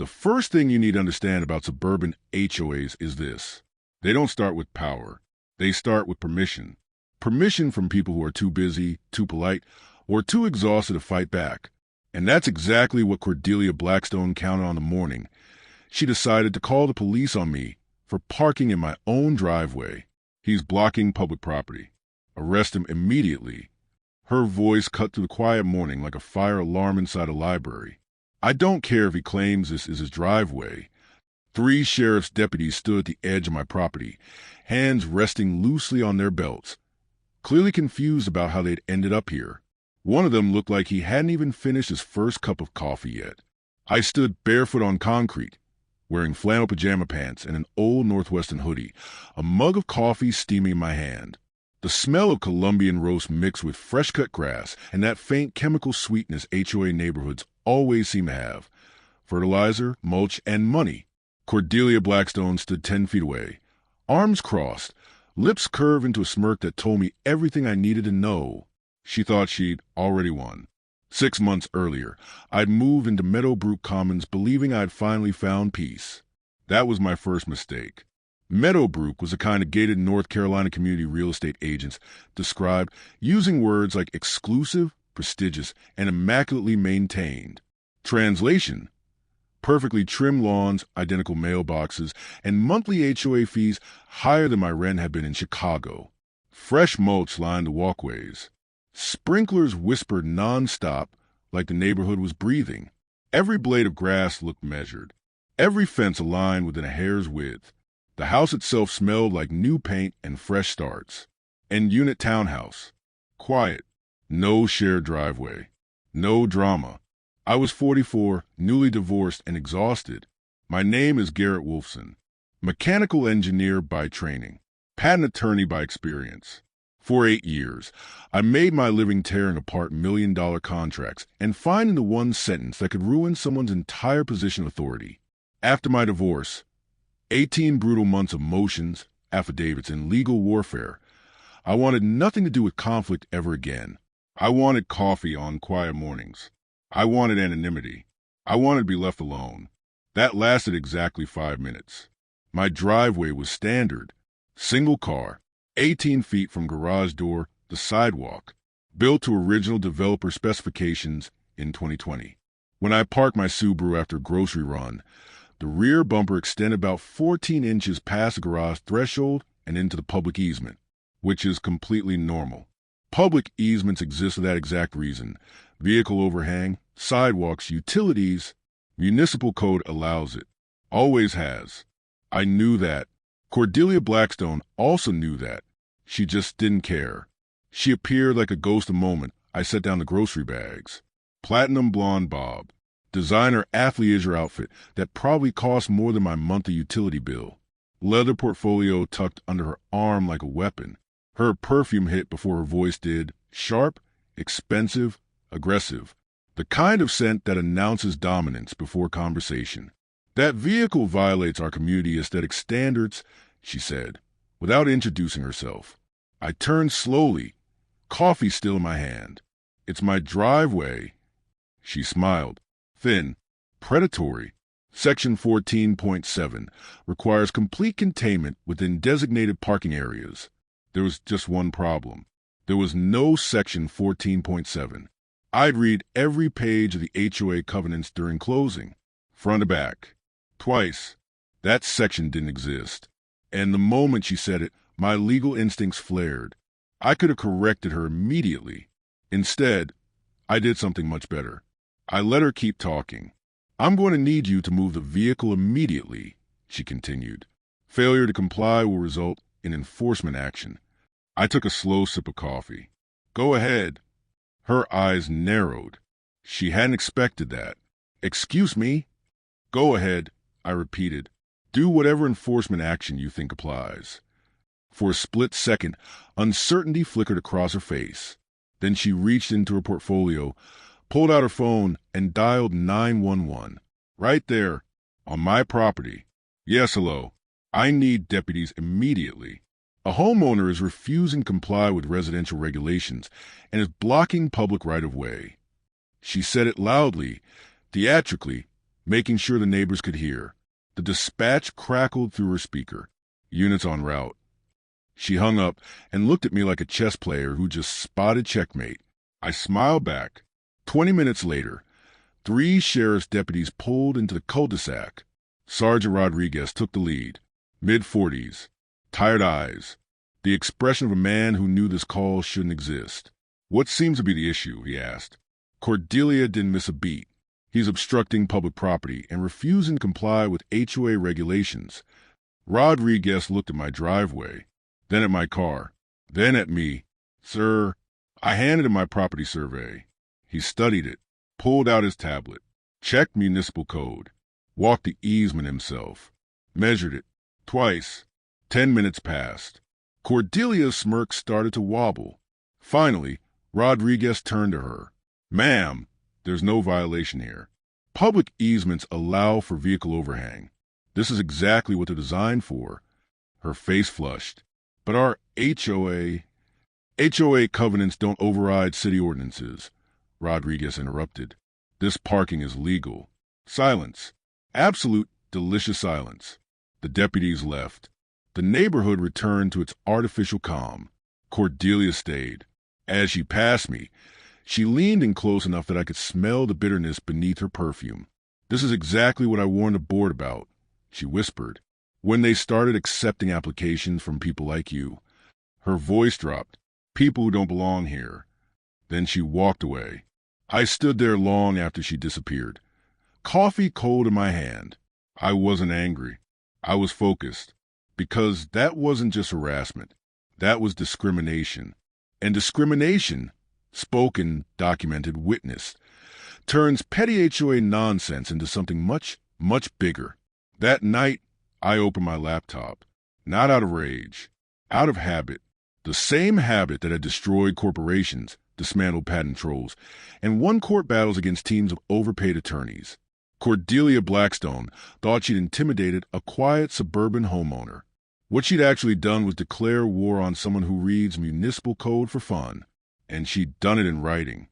The first thing you need to understand about suburban HOAs is this. They don't start with power. They start with permission. Permission from people who are too busy, too polite, or too exhausted to fight back. And that's exactly what Cordelia Blackstone counted on the morning. She decided to call the police on me for parking in my own driveway. He's blocking public property. Arrest him immediately. Her voice cut through the quiet morning like a fire alarm inside a library. I don't care if he claims this is his driveway. 3 sheriff's deputies stood at the edge of my property, hands resting loosely on their belts, clearly confused about how they'd ended up here. One of them looked like he hadn't even finished his first cup of coffee yet. I stood barefoot on concrete, wearing flannel pajama pants and an old Northwestern hoodie, a mug of coffee steaming in my hand. The smell of Colombian roast mixed with fresh-cut grass and that faint chemical sweetness HOA neighborhoods always seem to have. Fertilizer, mulch, and money. Cordelia Blackstone stood 10 feet away, arms crossed, lips curved into a smirk that told me everything I needed to know. She thought she'd already won. 6 months earlier, I'd moved into Meadowbrook Commons believing I'd finally found peace. That was my first mistake. Meadowbrook was a kind of gated North Carolina community real estate agents described using words like exclusive, prestigious, and immaculately maintained. Translation: perfectly trimmed lawns, identical mailboxes, and monthly HOA fees higher than my rent had been in Chicago. Fresh mulch lined the walkways. Sprinklers whispered non-stop like the neighborhood was breathing. Every blade of grass looked measured. Every fence aligned within a hair's width. The house itself smelled like new paint and fresh starts. End-unit townhouse. Quiet. No shared driveway. No drama. I was 44, newly divorced, and exhausted. My name is Garrett Wolfson. Mechanical engineer by training. Patent attorney by experience. For 8 years, I made my living tearing apart million-dollar contracts and finding the one sentence that could ruin someone's entire position of authority. After my divorce, 18 brutal months of motions, affidavits, and legal warfare, I wanted nothing to do with conflict ever again. I wanted coffee on quiet mornings. I wanted anonymity. I wanted to be left alone. That lasted exactly 5 minutes. My driveway was standard. Single car, 18 feet from garage door to sidewalk, built to original developer specifications in 2020. When I parked my Subaru after a grocery run, the rear bumper extended about 14 inches past the garage threshold and into the public easement, which is completely normal. Public easements exist for that exact reason. Vehicle overhang, sidewalks, utilities. Municipal code allows it. Always has. I knew that. Cordelia Blackstone also knew that. She just didn't care. She appeared like a ghost a moment I set down the grocery bags. Platinum blonde bob. Designer athleisure outfit that probably cost more than my monthly utility bill. Leather portfolio tucked under her arm like a weapon. Her perfume hit before her voice did. Sharp, expensive, aggressive. The kind of scent that announces dominance before conversation. That vehicle violates our community aesthetic standards, she said, without introducing herself. I turned slowly, coffee still in my hand. It's my driveway. She smiled. Thin, predatory. Section 14.7 requires complete containment within designated parking areas. There was just one problem. There was no Section 14.7. I'd read every page of the HOA covenants during closing, front to back. Twice. That section didn't exist. And the moment she said it, my legal instincts flared. I could have corrected her immediately. Instead, I did something much better. I let her keep talking. I'm going to need you to move the vehicle immediately, she continued. Failure to comply will result in enforcement action. I took a slow sip of coffee. Go ahead. Her eyes narrowed. She hadn't expected that. Excuse me? Go ahead, I repeated. Do whatever enforcement action you think applies. For a split second, uncertainty flickered across her face. Then she reached into her portfolio, pulled out her phone, and dialed 911. Right there, on my property. Yes, hello. I need deputies immediately. A homeowner is refusing to comply with residential regulations and is blocking public right-of-way. She said it loudly, theatrically, making sure the neighbors could hear. The dispatch crackled through her speaker. Units en route. She hung up and looked at me like a chess player who just spotted checkmate. I smiled back. 20 minutes later, 3 sheriff's deputies pulled into the cul-de-sac. Sergeant Rodriguez took the lead. Mid-40s. Tired eyes. The expression of a man who knew this call shouldn't exist. "What seems to be the issue?" he asked. Cordelia didn't miss a beat. "He's obstructing public property and refusing to comply with HOA regulations." Rodriguez looked at my driveway, then at my car, then at me. "Sir," I handed him my property survey. He studied it, pulled out his tablet, checked municipal code, walked the easement himself, measured it, twice. 10 minutes passed. Cordelia's smirk started to wobble. Finally, Rodriguez turned to her. "Ma'am, there's no violation here. Public easements allow for vehicle overhang. This is exactly what they're designed for." Her face flushed. "But our HOA covenants don't override city ordinances," Rodriguez interrupted. "This parking is legal." Silence. Absolute, delicious silence. The deputies left. The neighborhood returned to its artificial calm. Cordelia stayed. As she passed me, she leaned in close enough that I could smell the bitterness beneath her perfume. "This is exactly what I warned the board about," she whispered, "when they started accepting applications from people like you." Her voice dropped. "People who don't belong here." Then she walked away. I stood there long after she disappeared. Coffee cold in my hand. I wasn't angry. I was focused. Because that wasn't just harassment. That was discrimination. And discrimination, spoken, documented, witnessed, turns petty HOA nonsense into something much, much bigger. That night, I opened my laptop. Not out of rage. Out of habit. The same habit that had destroyed corporations, dismantled patent trolls, and won court battles against teams of overpaid attorneys. Cordelia Blackstone thought she'd intimidated a quiet suburban homeowner. What she'd actually done was declare war on someone who reads municipal code for fun. And she'd done it in writing.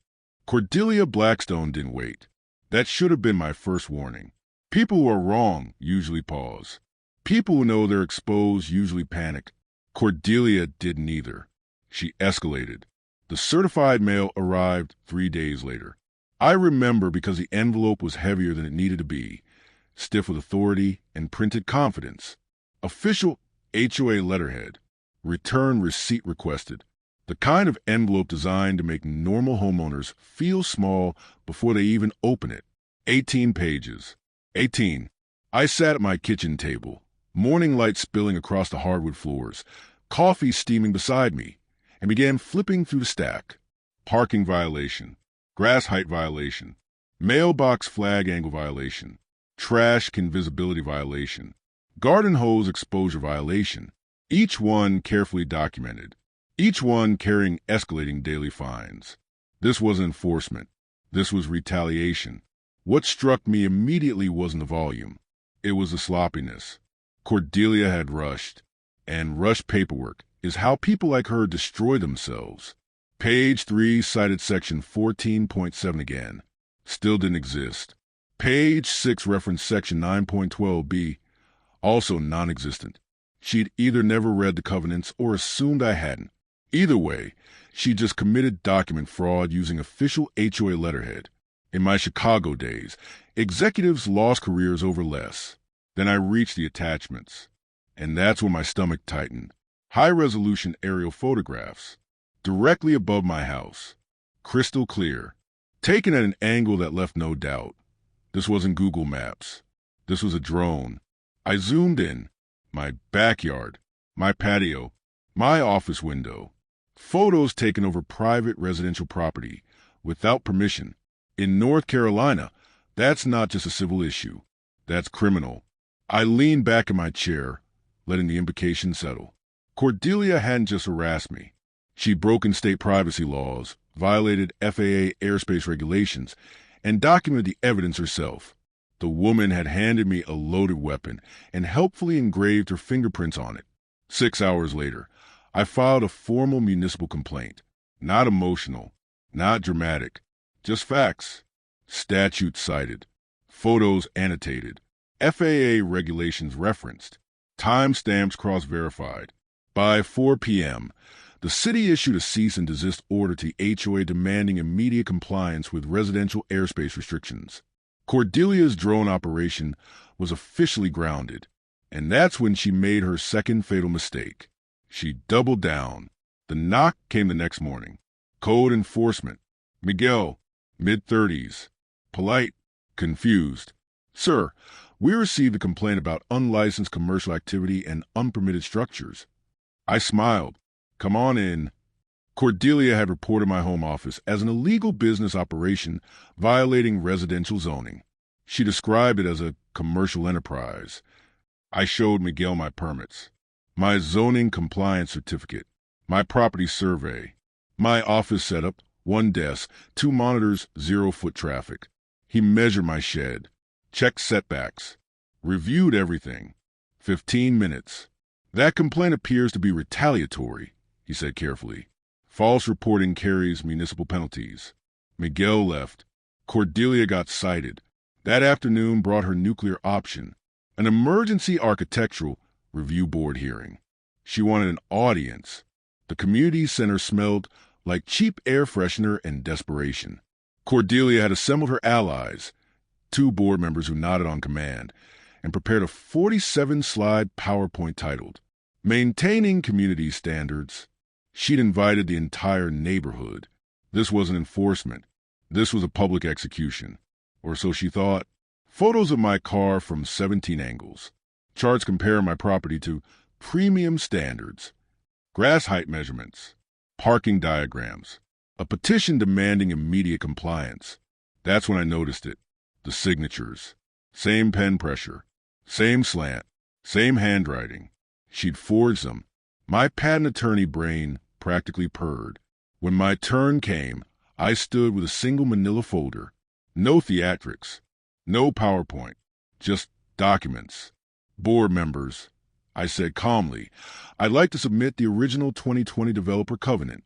Cordelia Blackstone didn't wait. That should have been my first warning. People who are wrong usually pause. People who know they're exposed usually panic. Cordelia didn't either. She escalated. The certified mail arrived 3 days later. I remember because the envelope was heavier than it needed to be, stiff with authority and printed confidence. Official HOA letterhead. Return receipt requested. The kind of envelope designed to make normal homeowners feel small before they even open it. 18 pages. 18. I sat at my kitchen table, morning light spilling across the hardwood floors, coffee steaming beside me, and began flipping through the stack. Parking violation. Grass height violation. Mailbox flag angle violation. Trash can visibility violation. Garden hose exposure violation. Each one carefully documented. Each one carrying escalating daily fines. This wasn't enforcement. This was retaliation. What struck me immediately wasn't the volume. It was the sloppiness. Cordelia had rushed. And rushed paperwork is how people like her destroy themselves. Page 3 cited section 14.7 again. Still didn't exist. Page 6 referenced section 9.12b. Also non-existent. She'd either never read the covenants or assumed I hadn't. Either way, she just committed document fraud using official HOA letterhead. In my Chicago days, executives lost careers over less. Then I reached the attachments. And that's when my stomach tightened. High-resolution aerial photographs. Directly above my house. Crystal clear. Taken at an angle that left no doubt. This wasn't Google Maps. This was a drone. I zoomed in. My backyard. My patio. My office window. Photos taken over private residential property. Without permission. In North Carolina, that's not just a civil issue. That's criminal. I leaned back in my chair, letting the implication settle. Cordelia hadn't just harassed me. She'd broken state privacy laws, violated FAA airspace regulations, and documented the evidence herself. The woman had handed me a loaded weapon and helpfully engraved her fingerprints on it. 6 hours later, I filed a formal municipal complaint. Not emotional, not dramatic, just facts. Statute cited. Photos annotated. FAA regulations referenced. Timestamps cross-verified. By 4 p.m., the city issued a cease and desist order to HOA demanding immediate compliance with residential airspace restrictions. Cordelia's drone operation was officially grounded, and that's when she made her second fatal mistake. She doubled down. The knock came the next morning. Code enforcement. Miguel, mid-30s. Polite, confused. Sir, we received a complaint about unlicensed commercial activity and unpermitted structures. I smiled. Come on in. Cordelia had reported my home office as an illegal business operation violating residential zoning. She described it as a commercial enterprise. I showed Miguel my permits, my zoning compliance certificate, my property survey, my office setup, 1 desk, 2 monitors, 0 foot traffic. He measured my shed, checked setbacks, reviewed everything. 15 minutes. That complaint appears to be retaliatory, he said carefully. False reporting carries municipal penalties. Miguel left. Cordelia got cited. That afternoon brought her nuclear option, an emergency architectural review board hearing. She wanted an audience. The community center smelled like cheap air freshener and desperation. Cordelia had assembled her allies, 2 board members who nodded on command, and prepared a 47-slide PowerPoint titled, Maintaining Community Standards. She'd invited the entire neighborhood. This wasn't enforcement. This was a public execution. Or so she thought. Photos of my car from 17 angles. Charts comparing my property to premium standards. Grass height measurements. Parking diagrams. A petition demanding immediate compliance. That's when I noticed it. The signatures. Same pen pressure. Same slant. Same handwriting. She'd forged them. My patent attorney brain practically purred. When my turn came, I stood with a single manila folder. No theatrics. No PowerPoint. Just documents. Board members, I said calmly, I'd like to submit the original 2020 Developer Covenant.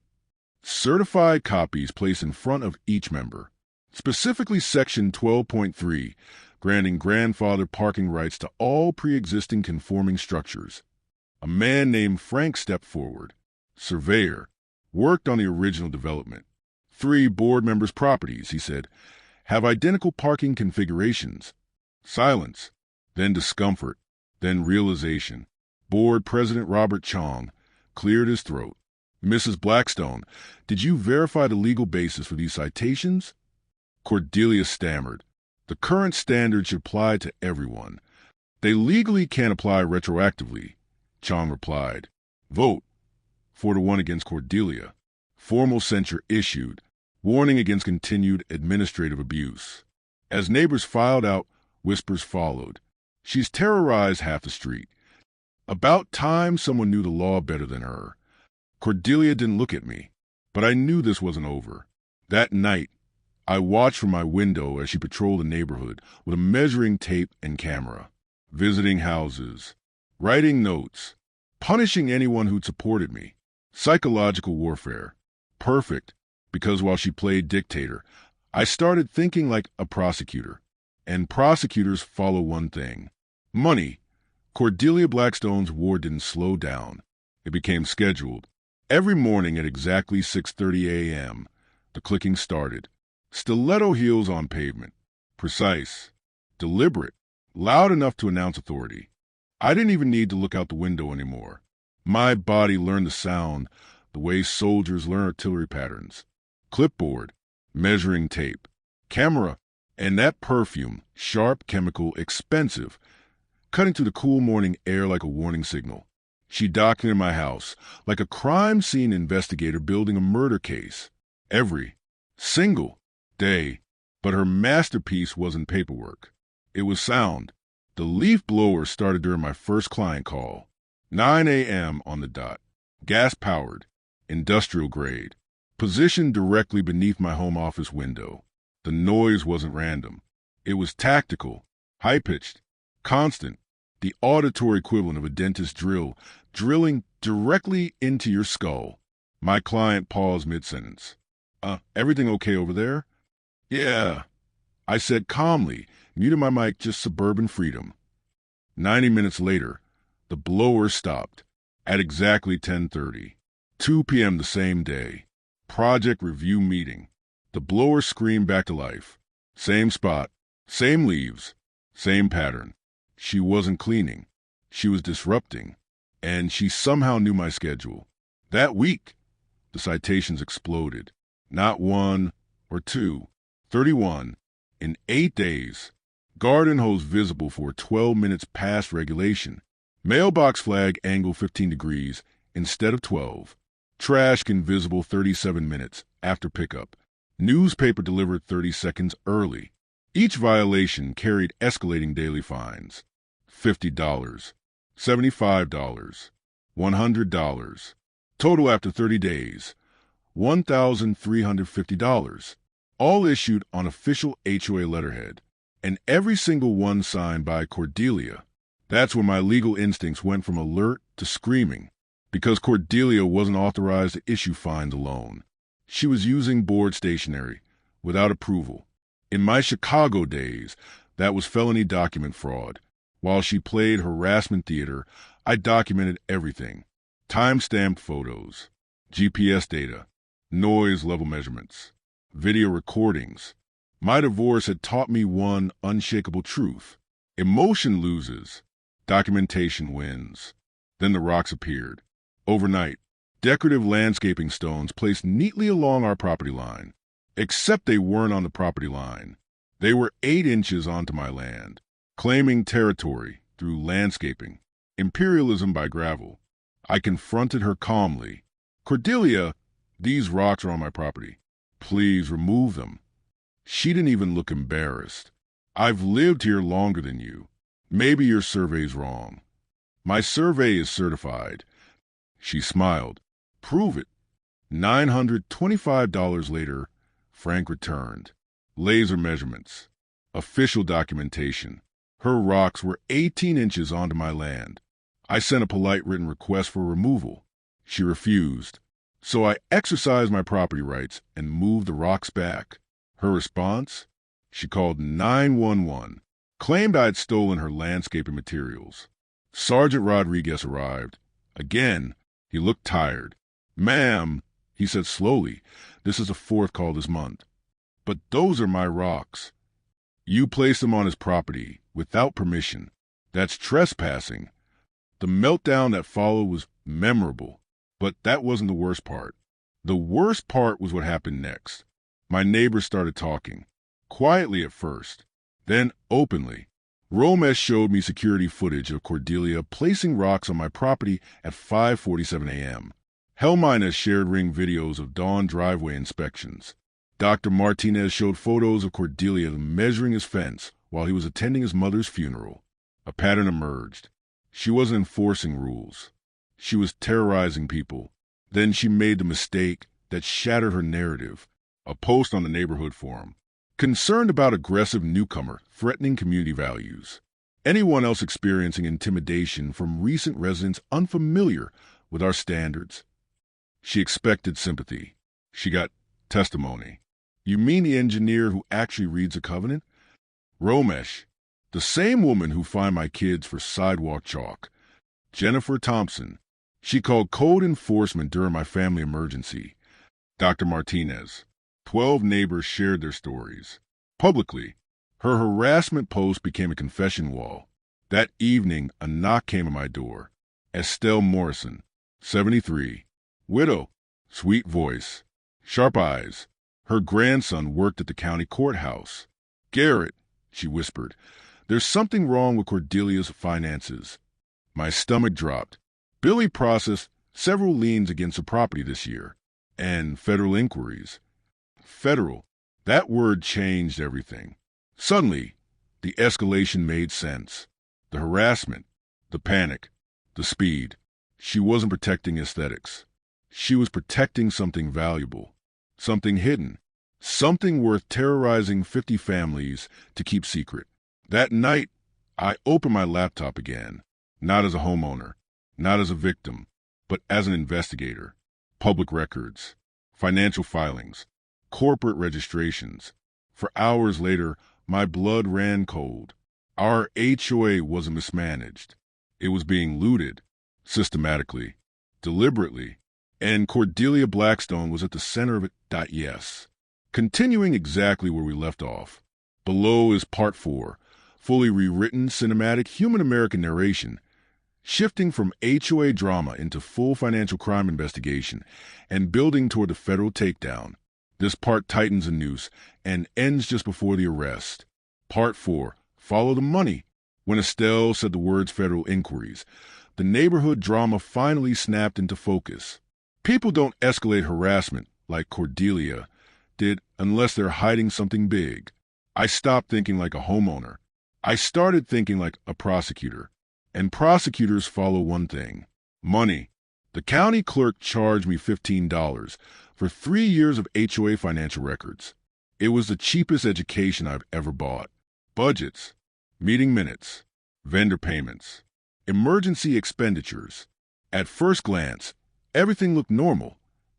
Certified copies placed in front of each member. Specifically Section 12.3, granting grandfather parking rights to all pre-existing conforming structures. A man named Frank stepped forward. Surveyor. Worked on the original development. 3 board members' properties, he said, have identical parking configurations. Silence. Then discomfort. Then realization. Board President Robert Chong cleared his throat. Mrs. Blackstone, did you verify the legal basis for these citations? Cordelia stammered. The current standards should apply to everyone. They legally can't apply retroactively, Chong replied. Vote. 4-1 against Cordelia. Formal censure issued. Warning against continued administrative abuse. As neighbors filed out, whispers followed. She's terrorized half the street. About time someone knew the law better than her. Cordelia didn't look at me, but I knew this wasn't over. That night, I watched from my window as she patrolled the neighborhood with a measuring tape and camera, visiting houses, writing notes, punishing anyone who'd supported me. Psychological warfare. Perfect, because while she played dictator, I started thinking like a prosecutor. And prosecutors follow one thing. Money. Cordelia Blackstone's war didn't slow down. It became scheduled. Every morning at exactly 6:30 a.m., the clicking started. Stiletto heels on pavement. Precise. Deliberate. Loud enough to announce authority. I didn't even need to look out the window anymore. My body learned the sound the way soldiers learn artillery patterns. Clipboard. Measuring tape. Camera. And that perfume, sharp, chemical, expensive, cutting through the cool morning air like a warning signal. She documented my house like a crime scene investigator building a murder case. Every single day. But her masterpiece wasn't paperwork. It was sound. The leaf blower started during my first client call. 9 a.m. on the dot. Gas-powered. Industrial grade. Positioned directly beneath my home office window. The noise wasn't random. It was tactical, high-pitched, constant, the auditory equivalent of a dentist's drill, drilling directly into your skull. My client paused mid-sentence. Everything okay over there? Yeah. I said calmly, muted my mic, just suburban freedom. 90 minutes later, the blower stopped at exactly 10:30. 2 p.m. the same day. Project review meeting. The blower screamed back to life. Same spot, same leaves, same pattern. She wasn't cleaning. She was disrupting. And she somehow knew my schedule. That week, the citations exploded. Not one or two. 31 in 8 days. Garden hose visible for 12 minutes past regulation. Mailbox flag angle 15 degrees instead of 12. Trash can visible 37 minutes after pickup. Newspaper delivered 30 seconds early. Each violation carried escalating daily fines. $50, $75, $100. Total after 30 days, $1,350. All issued on official HOA letterhead, and every single one signed by Cordelia. That's when my legal instincts went from alert to screaming, because Cordelia wasn't authorized to issue fines alone. She was using board stationery without approval. In my Chicago days, that was felony document fraud. While she played harassment theater, I documented everything. Time-stamped photos, GPS data, noise level measurements, video recordings. My divorce had taught me one unshakable truth. Emotion loses, documentation wins. Then the rocks appeared. Overnight, decorative landscaping stones placed neatly along our property line. Except they weren't on the property line. They were 8 inches onto my land, claiming territory through landscaping, imperialism by gravel. I confronted her calmly. Cordelia, these rocks are on my property. Please remove them. She didn't even look embarrassed. I've lived here longer than you. Maybe your survey's wrong. My survey is certified. She smiled. Prove it. $925 later, Frank returned. Laser measurements. Official documentation. Her rocks were 18 inches onto my land. I sent a polite written request for removal. She refused. So I exercised my property rights and moved the rocks back. Her response? She called 911, claimed I had stolen her landscaping materials. Sergeant Rodriguez arrived. Again, he looked tired. Ma'am, he said slowly, this is the 4th call this month. But those are my rocks. You placed them on his property without permission. That's trespassing. The meltdown that followed was memorable, but that wasn't the worst part. The worst part was what happened next. My neighbors started talking, quietly at first, then openly. Romesh showed me security footage of Cordelia placing rocks on my property at 5:47 a.m. Hellminez shared Ring videos of dawn driveway inspections. Dr. Martinez showed photos of Cordelia measuring his fence while he was attending his mother's funeral. A pattern emerged. She wasn't enforcing rules. She was terrorizing people. Then she made the mistake that shattered her narrative. A post on the neighborhood forum. Concerned about aggressive newcomer threatening community values. Anyone else experiencing intimidation from recent residents unfamiliar with our standards? She expected sympathy. She got testimony. You mean the engineer who actually reads a covenant? Romesh, the same woman who fined my kids for sidewalk chalk. Jennifer Thompson. She called code enforcement during my family emergency. Dr. Martinez. 12 neighbors shared their stories. Publicly, her harassment post became a confession wall. That evening, a knock came at my door. Estelle Morrison, 73. Widow, sweet voice, sharp eyes. Her grandson worked at the county courthouse. Garrett, she whispered, there's something wrong with Cordelia's finances. My stomach dropped. Billy processed several liens against the property this year, and federal inquiries. Federal, that word changed everything. Suddenly, the escalation made sense. The harassment, the panic, the speed. She wasn't protecting aesthetics. She was protecting something valuable, something hidden, something worth terrorizing 50 families to keep secret. That night, I opened my laptop again, not as a homeowner, not as a victim, but as an investigator. Public records, financial filings, corporate registrations. For hours later, My blood ran cold. Our HOA wasn't mismanaged. It was being looted, systematically, deliberately, and Cordelia Blackstone was at the center of it. Yes. Continuing exactly where we left off. Below is Part 4, fully rewritten cinematic human American narration, shifting from HOA drama into full financial crime investigation and building toward the federal takedown. This part tightens a noose and ends just before the arrest. Part 4, follow the money. When Estelle said the words federal inquiries, the neighborhood drama finally snapped into focus. People don't escalate harassment like Cordelia did unless they're hiding something big. I stopped thinking like a homeowner. I started thinking like a prosecutor. And prosecutors follow one thing: money. The county clerk charged me $15 for 3 years of HOA financial records. It was the cheapest education I've ever bought. Budgets, meeting minutes, vendor payments, emergency expenditures. At first glance, everything looked normal.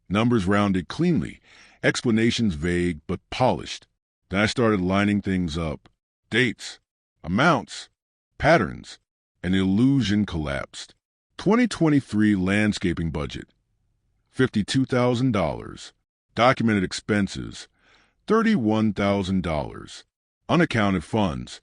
Numbers rounded cleanly, explanations vague but polished. Then I started lining things up. Dates, amounts, patterns. An illusion collapsed. 2023 landscaping budget, $52,000. Documented expenses, $31,000. Unaccounted funds,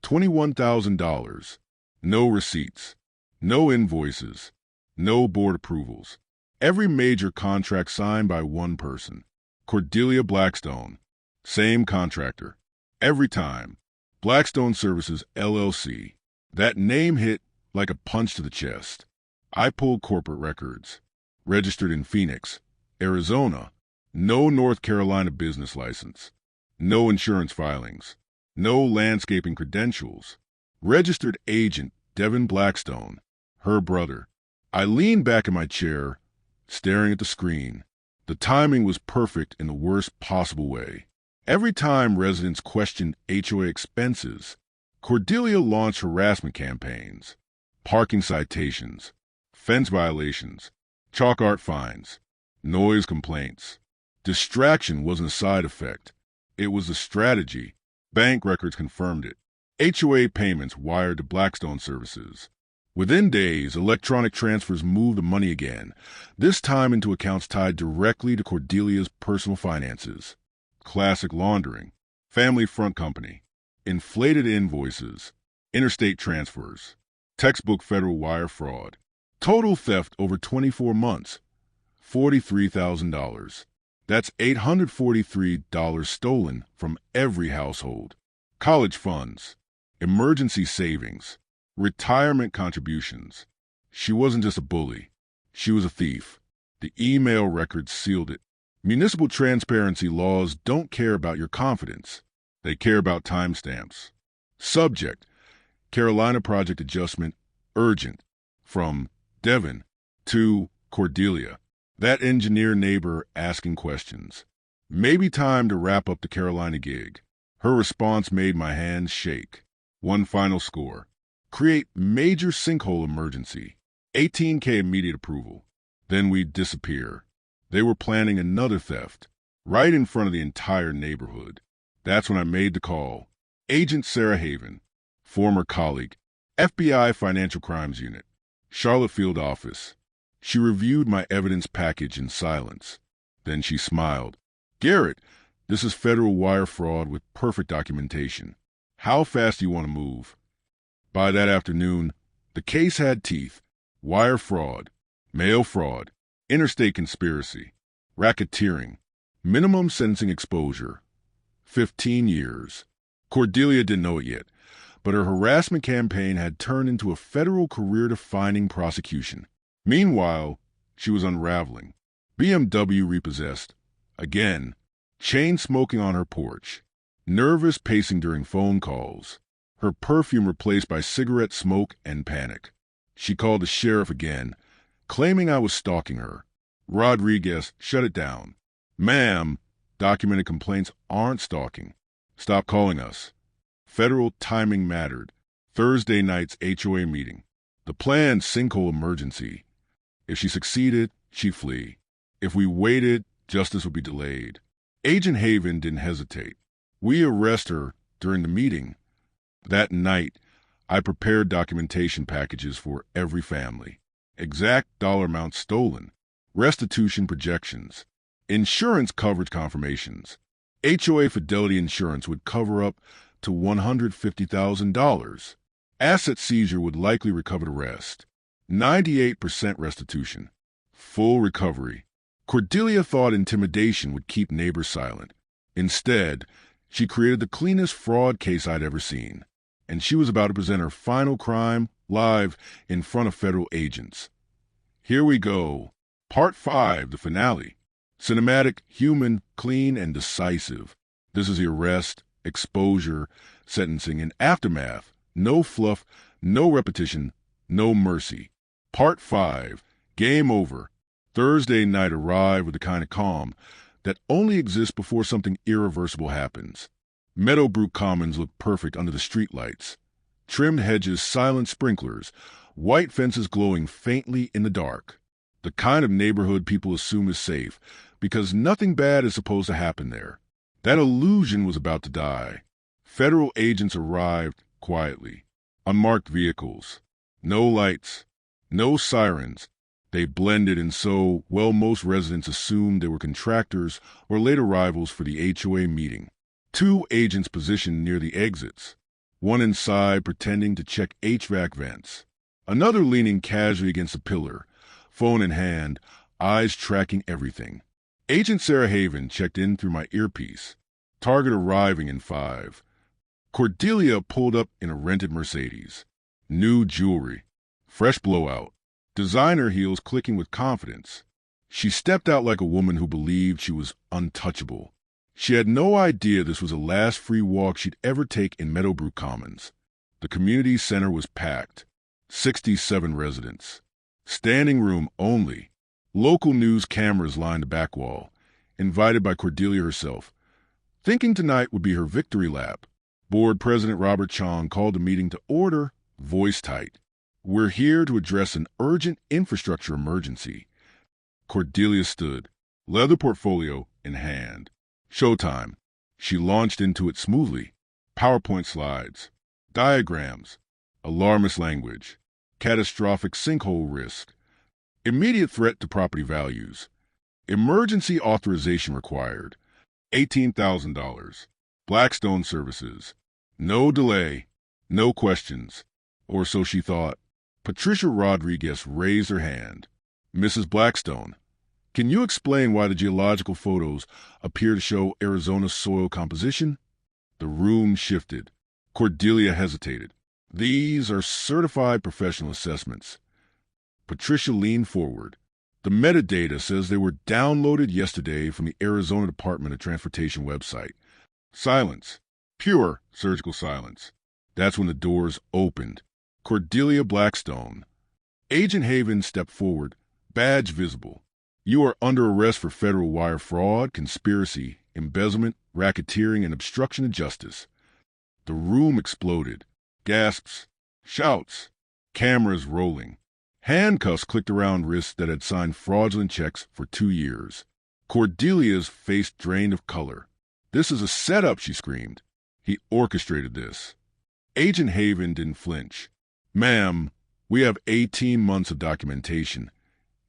$21,000. No receipts, no invoices, no board approvals. Every major contract signed by one person. Cordelia Blackstone. Same contractor. Every time. Blackstone Services, LLC. That name hit like a punch to the chest. I pulled corporate records. Registered in Phoenix, Arizona. No North Carolina business license. No insurance filings. No landscaping credentials. Registered agent Devin Blackstone. Her brother. I leaned back in my chair, staring at the screen. The timing was perfect in the worst possible way. Every time residents questioned HOA expenses, Cordelia launched harassment campaigns, parking citations, fence violations, chalk art fines, noise complaints. Distraction wasn't a side effect. It was a strategy. Bank records confirmed it. HOA payments wired to Blackstone Services. Within days, electronic transfers moved the money again, this time into accounts tied directly to Cordelia's personal finances. Classic laundering, family front company, inflated invoices, interstate transfers, textbook federal wire fraud. Total theft over 24 months, $43,000. That's $843 stolen from every household. College funds, emergency savings, retirement contributions. She wasn't just a bully. She was a thief. The email records sealed it. Municipal transparency laws don't care about your confidence. They care about timestamps. Subject: Carolina Project Adjustment, urgent. From Devin to Cordelia. That engineer neighbor asking questions. Maybe time to wrap up the Carolina gig. Her response made my hands shake. One final score. Create major sinkhole emergency. $18K immediate approval. Then we'd disappear. They were planning another theft, right in front of the entire neighborhood. That's when I made the call. Agent Sarah Haven, former colleague, FBI Financial Crimes Unit, Charlotte Field Office. She reviewed my evidence package in silence. Then she smiled. Garrett, this is federal wire fraud with perfect documentation. How fast do you want to move? By that afternoon, the case had teeth. Wire fraud, mail fraud, interstate conspiracy, racketeering, minimum sentencing exposure. 15 years. Cordelia didn't know it yet, but her harassment campaign had turned into a federal career-defining prosecution. Meanwhile, she was unraveling. BMW repossessed. Again. Chain smoking on her porch. Nervous pacing during phone calls. Her perfume replaced by cigarette smoke and panic. She called the sheriff again, claiming I was stalking her. Rodriguez shut it down. Ma'am, documented complaints aren't stalking. Stop calling us. Federal timing mattered. Thursday night's HOA meeting. The planned sinkhole emergency. If she succeeded, she'd flee. If we waited, justice would be delayed. Agent Haven didn't hesitate. We arrest her, during the meeting. That night, I prepared documentation packages for every family. Exact dollar amounts stolen, restitution projections, insurance coverage confirmations. HOA Fidelity Insurance would cover up to $150,000. Asset seizure would likely recover the rest. 98% restitution. Full recovery. Cordelia thought intimidation would keep neighbors silent. Instead, she created the cleanest fraud case I'd ever seen. And she was about to present her final crime live in front of federal agents. Here we go. Part 5, the finale. Cinematic, human, clean, and decisive. This is the arrest, exposure, sentencing, and aftermath. No fluff, no repetition, no mercy. Part 5, game over. Thursday night arrived with the kind of calm that only exists before something irreversible happens. Meadowbrook Commons looked perfect under the streetlights. Trimmed hedges, silent sprinklers, white fences glowing faintly in the dark. The kind of neighborhood people assume is safe because nothing bad is supposed to happen there. That illusion was about to die. Federal agents arrived quietly. Unmarked vehicles. No lights. No sirens. They blended, and so, well, most residents assumed they were contractors or late arrivals for the HOA meeting. 2 agents positioned near the exits. One inside pretending to check HVAC vents. Another leaning casually against a pillar, phone in hand, eyes tracking everything. Agent Sarah Haven checked in through my earpiece. Target arriving in 5. Cordelia pulled up in a rented Mercedes. New jewelry. Fresh blowout. Designer heels clicking with confidence. She stepped out like a woman who believed she was untouchable. She had no idea this was the last free walk she'd ever take in Meadowbrook Commons. The community center was packed. 67 residents. Standing room only. Local news cameras lined the back wall. Invited by Cordelia herself. Thinking tonight would be her victory lap. Board President Robert Chong called the meeting to order, voice tight. We're here to address an urgent infrastructure emergency. Cordelia stood, leather portfolio in hand. Showtime. She launched into it smoothly. PowerPoint slides, diagrams, alarmist language, catastrophic sinkhole risk, immediate threat to property values, emergency authorization required, $18,000, Blackstone services, no delay, no questions, or so she thought. Patricia Rodriguez raised her hand. Mrs. Blackstone, can you explain why the geological photos appear to show Arizona's soil composition? The room shifted. Cordelia hesitated. These are certified professional assessments. Patricia leaned forward. The metadata says they were downloaded yesterday from the Arizona Department of Transportation website. Silence. Pure surgical silence. That's when the doors opened. Cordelia Blackstone. Agent Haven stepped forward, badge visible. You are under arrest for federal wire fraud, conspiracy, embezzlement, racketeering, and obstruction of justice. The room exploded. Gasps, shouts, cameras rolling. Handcuffs clicked around wrists that had signed fraudulent checks for 2 years. Cordelia's face drained of color. This is a setup, she screamed. He orchestrated this. Agent Haven didn't flinch. Ma'am, we have 18 months of documentation,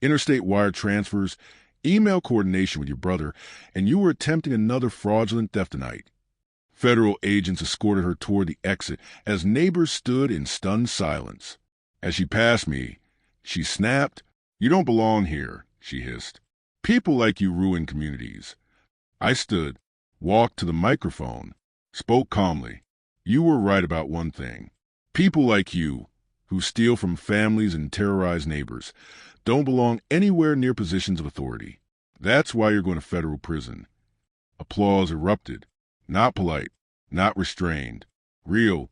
interstate wire transfers, email coordination with your brother, and you were attempting another fraudulent theft tonight. Federal agents escorted her toward the exit as neighbors stood in stunned silence. As she passed me, she snapped. You don't belong here, she hissed. People like you ruin communities. I stood, walked to the microphone, spoke calmly. You were right about one thing. People like you, who steal from families and terrorize neighbors, don't belong anywhere near positions of authority. That's why you're going to federal prison. Applause erupted. Not polite, not restrained. Real,